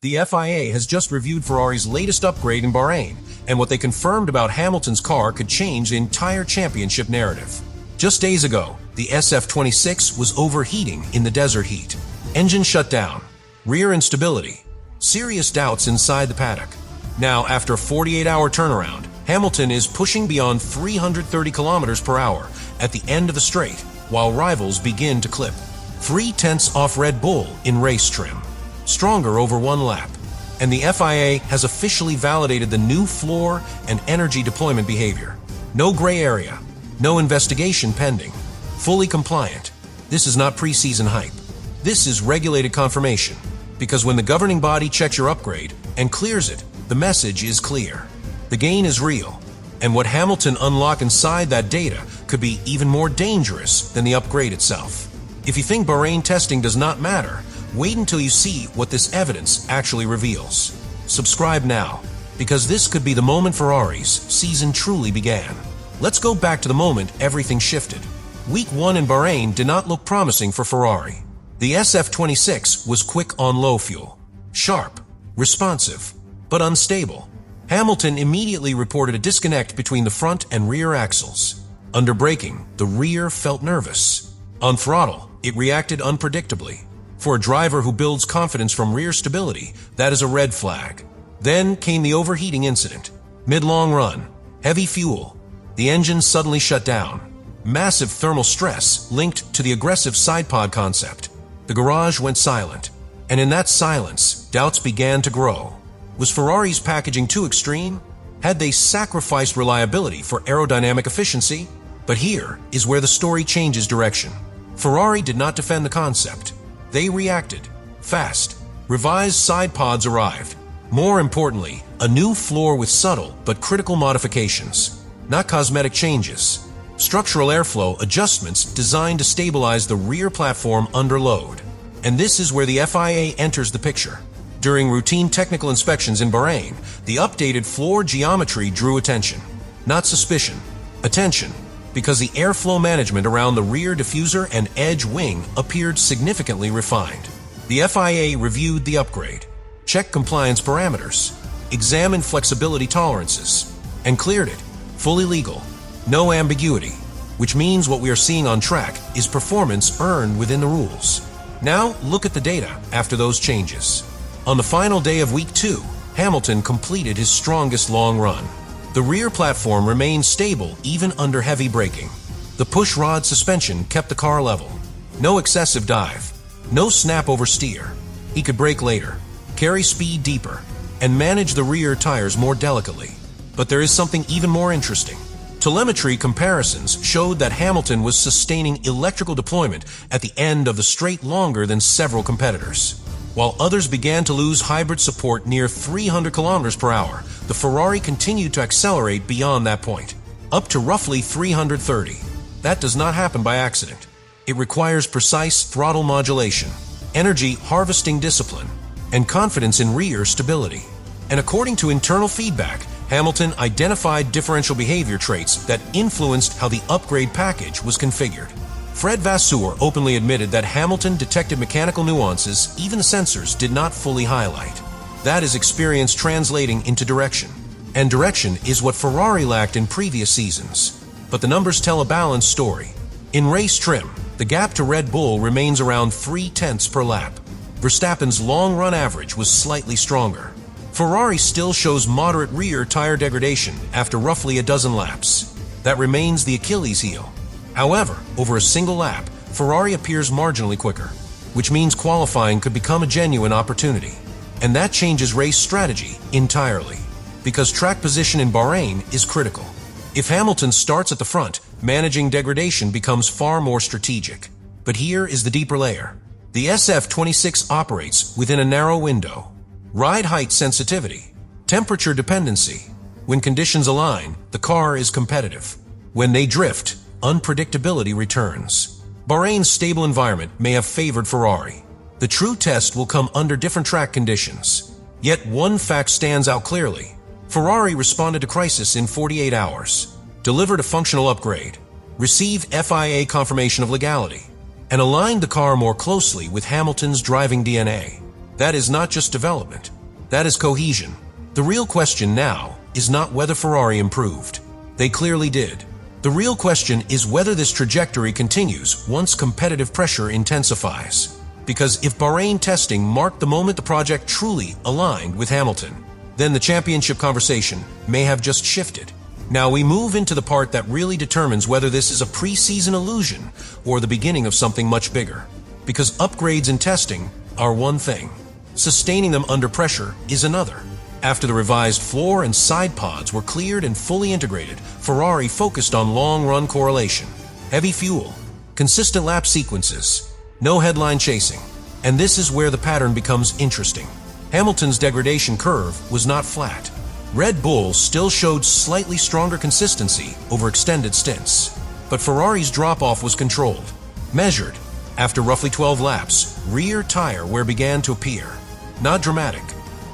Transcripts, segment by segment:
The FIA has just reviewed Ferrari's latest upgrade in Bahrain, and what they confirmed about Hamilton's car could change the entire championship narrative. Just days ago, the SF26 was overheating in the desert heat. Engine shut down, rear instability, serious doubts inside the paddock. Now, after a 48-hour turnaround, Hamilton is pushing beyond 330 kilometers per hour at the end of the straight, while rivals begin to clip. 3/10 off Red Bull in race trim, stronger over one lap, and the FIA has officially validated the new floor and energy deployment behavior. No gray area, no investigation pending, fully compliant. This is not preseason hype. This is regulated confirmation, because when the governing body checks your upgrade and clears it, the message is clear. The gain is real, and what Hamilton unlock inside that data could be even more dangerous than the upgrade itself. If you think Bahrain testing does not matter, wait until you see what this evidence actually reveals. Subscribe now, because this could be the moment Ferrari's season truly began. Let's go back to the moment everything shifted. Week 1 in Bahrain did not look promising for Ferrari. The SF26 was quick on low fuel, sharp, responsive, but unstable. Hamilton immediately reported a disconnect between the front and rear axles. Under braking, the rear felt nervous. On throttle, it reacted unpredictably. For a driver who builds confidence from rear stability, that is a red flag. Then came the overheating incident. Mid-long run, heavy fuel. The engine suddenly shut down. Massive thermal stress linked to the aggressive side pod concept. The garage went silent. And in that silence, doubts began to grow. Was Ferrari's packaging too extreme? Had they sacrificed reliability for aerodynamic efficiency? But here is where the story changes direction. Ferrari did not defend the concept. They reacted. Fast. Revised side pods arrived. More importantly, a new floor with subtle but critical modifications. Not cosmetic changes. Structural airflow adjustments designed to stabilize the rear platform under load. And this is where the FIA enters the picture. During routine technical inspections in Bahrain, the updated floor geometry drew attention. Not suspicion. Attention. Because the airflow management around the rear diffuser and edge wing appeared significantly refined. The FIA reviewed the upgrade, checked compliance parameters, examined flexibility tolerances, and cleared it. Fully legal. No ambiguity. Which means what we are seeing on track is performance earned within the rules. Now, look at the data after those changes. On the final day of Week 2, Hamilton completed his strongest long run. The rear platform remained stable even under heavy braking. The push-rod suspension kept the car level. No excessive dive. No snap oversteer. He could brake later, carry speed deeper, and manage the rear tires more delicately. But there is something even more interesting. Telemetry comparisons showed that Hamilton was sustaining electrical deployment at the end of the straight longer than several competitors. While others began to lose hybrid support near 300 kilometers per hour, the Ferrari continued to accelerate beyond that point, up to roughly 330. That does not happen by accident. It requires precise throttle modulation, energy harvesting discipline, and confidence in rear stability. And according to internal feedback, Hamilton identified differential behavior traits that influenced how the upgrade package was configured. Fred Vasseur openly admitted that Hamilton detected mechanical nuances even the sensors did not fully highlight. That is experience translating into direction. And direction is what Ferrari lacked in previous seasons. But the numbers tell a balanced story. In race trim, the gap to Red Bull remains around 3/10 per lap. Verstappen's long-run average was slightly stronger. Ferrari still shows moderate rear tire degradation after roughly a dozen laps. That remains the Achilles heel. However, over a single lap, Ferrari appears marginally quicker, which means qualifying could become a genuine opportunity. And that changes race strategy entirely, because track position in Bahrain is critical. If Hamilton starts at the front, managing degradation becomes far more strategic. But here is the deeper layer. The SF26 operates within a narrow window. Ride height sensitivity, temperature dependency. When conditions align, the car is competitive. When they drift, unpredictability returns. Bahrain's stable environment may have favored Ferrari. The true test will come under different track conditions. Yet one fact stands out clearly. Ferrari responded to crisis in 48 hours, delivered a functional upgrade, received FIA confirmation of legality, and aligned the car more closely with Hamilton's driving DNA. That is not just development. That is cohesion. The real question now is not whether Ferrari improved. They clearly did. The real question is whether this trajectory continues once competitive pressure intensifies. Because if Bahrain testing marked the moment the project truly aligned with Hamilton, then the championship conversation may have just shifted. Now we move into the part that really determines whether this is a preseason illusion or the beginning of something much bigger. Because upgrades in testing are one thing. Sustaining them under pressure is another. After the revised floor and side pods were cleared and fully integrated, Ferrari focused on long-run correlation, heavy fuel, consistent lap sequences, no headline chasing. And this is where the pattern becomes interesting. Hamilton's degradation curve was not flat. Red Bull still showed slightly stronger consistency over extended stints. But Ferrari's drop-off was controlled, measured. After roughly 12 laps, rear tire wear began to appear. Not dramatic,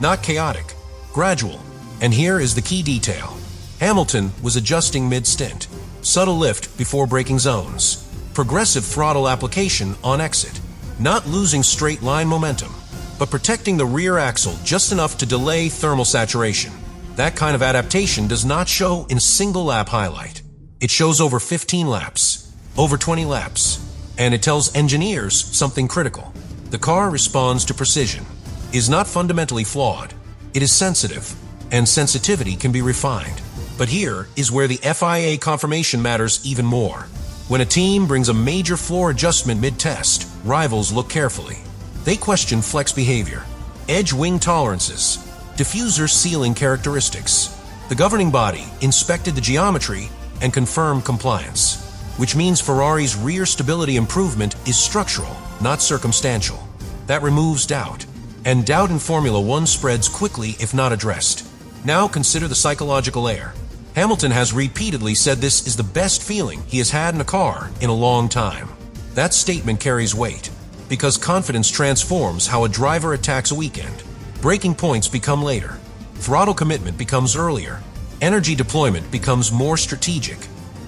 not chaotic, gradual. And here is the key detail. Hamilton was adjusting mid-stint. Subtle lift before braking zones. Progressive throttle application on exit. Not losing straight line momentum, but protecting the rear axle just enough to delay thermal saturation. That kind of adaptation does not show in single lap highlight. It shows over 15 laps, over 20 laps. And it tells engineers something critical. The car responds to precision, is not fundamentally flawed. It is sensitive, and sensitivity can be refined. But here is where the FIA confirmation matters even more. When a team brings a major floor adjustment mid-test, rivals look carefully. They question flex behavior, edge wing tolerances, diffuser sealing characteristics. The governing body inspected the geometry and confirmed compliance, which means Ferrari's rear stability improvement is structural, not circumstantial. That removes doubt. And doubt in Formula One spreads quickly if not addressed. Now consider the psychological layer. Hamilton has repeatedly said this is the best feeling he has had in a car in a long time. That statement carries weight, because confidence transforms how a driver attacks a weekend. Braking points become later. Throttle commitment becomes earlier. Energy deployment becomes more strategic.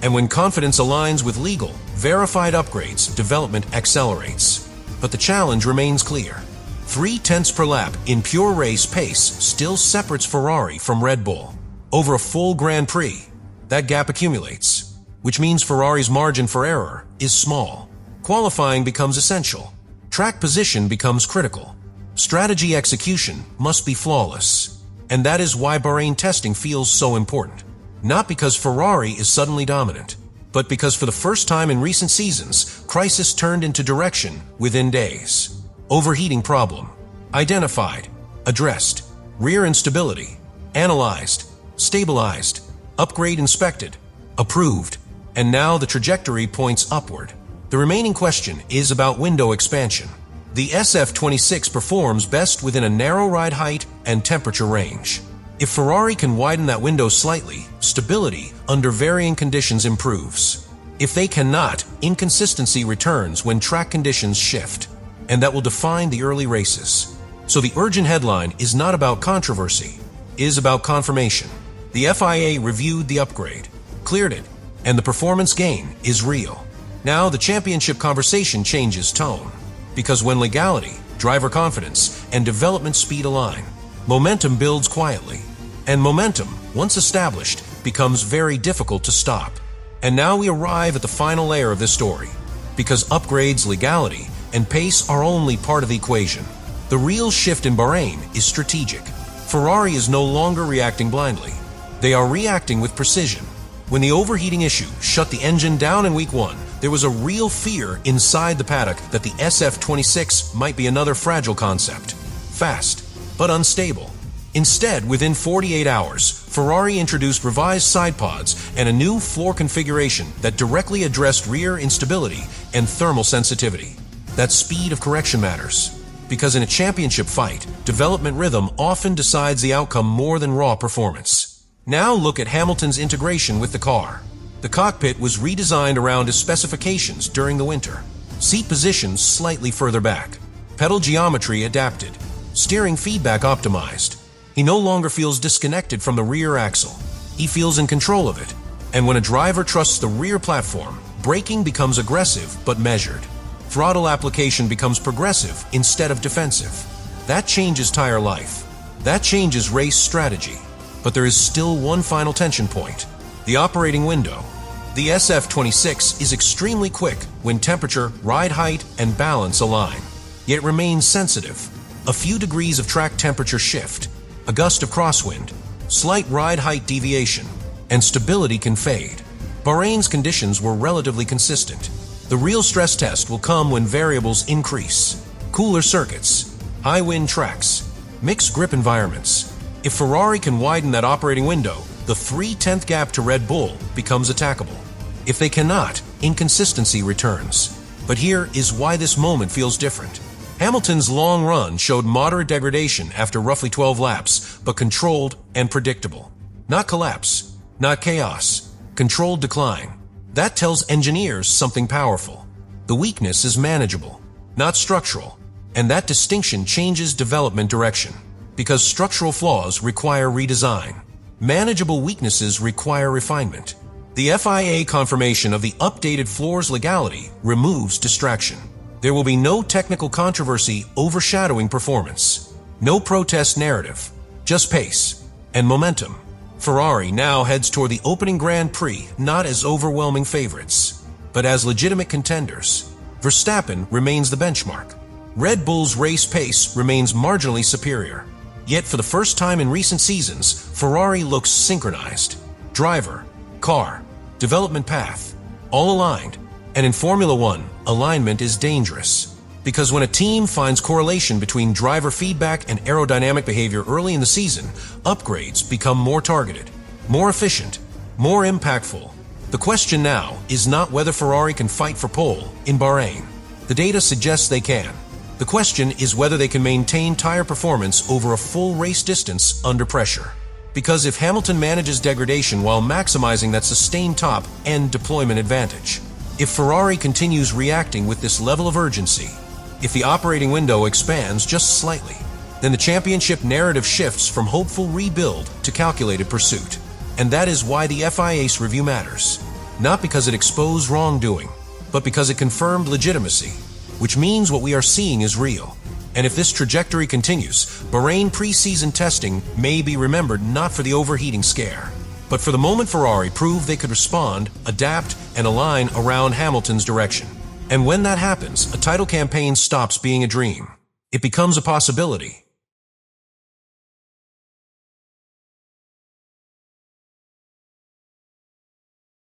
And when confidence aligns with legal, verified upgrades, development accelerates. But the challenge remains clear. 0.3 per lap in pure race pace still separates Ferrari from Red Bull. Over a full Grand Prix, that gap accumulates, which means Ferrari's margin for error is small. Qualifying becomes essential. Track position becomes critical. Strategy execution must be flawless. And that is why Bahrain testing feels so important. Not because Ferrari is suddenly dominant, but because for the first time in recent seasons, crisis turned into direction within days. Overheating problem. Identified. Addressed. Rear instability. Analyzed. Stabilized. Upgrade inspected. Approved. And now the trajectory points upward. The remaining question is about window expansion. The SF26 performs best within a narrow ride height and temperature range. If Ferrari can widen that window slightly, stability under varying conditions improves. If they cannot, inconsistency returns when track conditions shift. And that will define the early races. So the urgent headline is not about controversy, it is about confirmation. The FIA reviewed the upgrade, cleared it, and the performance gain is real. Now the championship conversation changes tone. Because when legality, driver confidence, and development speed align, momentum builds quietly. And momentum, once established, becomes very difficult to stop. And now we arrive at the final layer of this story. Because upgrades, legality, and pace are only part of the equation. The real shift in Bahrain is strategic. Ferrari is no longer reacting blindly. They are reacting with precision. When the overheating issue shut the engine down in week 1, there was a real fear inside the paddock that the SF26 might be another fragile concept. Fast, but unstable. Instead, within 48 hours, Ferrari introduced revised side pods and a new floor configuration that directly addressed rear instability and thermal sensitivity. That speed of correction matters, because in a championship fight, development rhythm often decides the outcome more than raw performance. Now look at Hamilton's integration with the car. The cockpit was redesigned around his specifications during the winter. Seat positions slightly further back. Pedal geometry adapted. Steering feedback optimized. He no longer feels disconnected from the rear axle. He feels in control of it. And when a driver trusts the rear platform, braking becomes aggressive but measured. Throttle application becomes progressive instead of defensive. That changes tire life. That changes race strategy. But there is still one final tension point: the operating window. The SF26 is extremely quick when temperature, ride height, and balance align, yet remains sensitive. A few degrees of track temperature shift, a gust of crosswind, slight ride height deviation, and stability can fade. Bahrain's conditions were relatively consistent. The real stress test will come when variables increase: cooler circuits, high wind tracks, mixed grip environments. If Ferrari can widen that operating window, the 3/10 gap to Red Bull becomes attackable. If they cannot, inconsistency returns. But here is why this moment feels different. Hamilton's long run showed moderate degradation after roughly 12 laps, but controlled and predictable. Not collapse, not chaos, controlled decline. That tells engineers something powerful. The weakness is manageable, not structural, and that distinction changes development direction, because structural flaws require redesign. Manageable weaknesses require refinement. The FIA confirmation of the updated floor's legality removes distraction. There will be no technical controversy overshadowing performance. No protest narrative, just pace and momentum. Ferrari now heads toward the opening Grand Prix not as overwhelming favorites, but as legitimate contenders. Verstappen remains the benchmark. Red Bull's race pace remains marginally superior. Yet for the first time in recent seasons, Ferrari looks synchronized. Driver, car, development path, all aligned. And in Formula One, alignment is dangerous. Because when a team finds correlation between driver feedback and aerodynamic behavior early in the season, upgrades become more targeted, more efficient, more impactful. The question now is not whether Ferrari can fight for pole in Bahrain. The data suggests they can. The question is whether they can maintain tire performance over a full race distance under pressure. Because if Hamilton manages degradation while maximizing that sustained top and deployment advantage, if Ferrari continues reacting with this level of urgency, if the operating window expands just slightly, then the championship narrative shifts from hopeful rebuild to calculated pursuit. And that is why the FIA's review matters. Not because it exposed wrongdoing, but because it confirmed legitimacy, which means what we are seeing is real. And if this trajectory continues, Bahrain preseason testing may be remembered not for the overheating scare, but for the moment Ferrari proved they could respond, adapt, and align around Hamilton's direction. And when that happens, a title campaign stops being a dream. It becomes a possibility.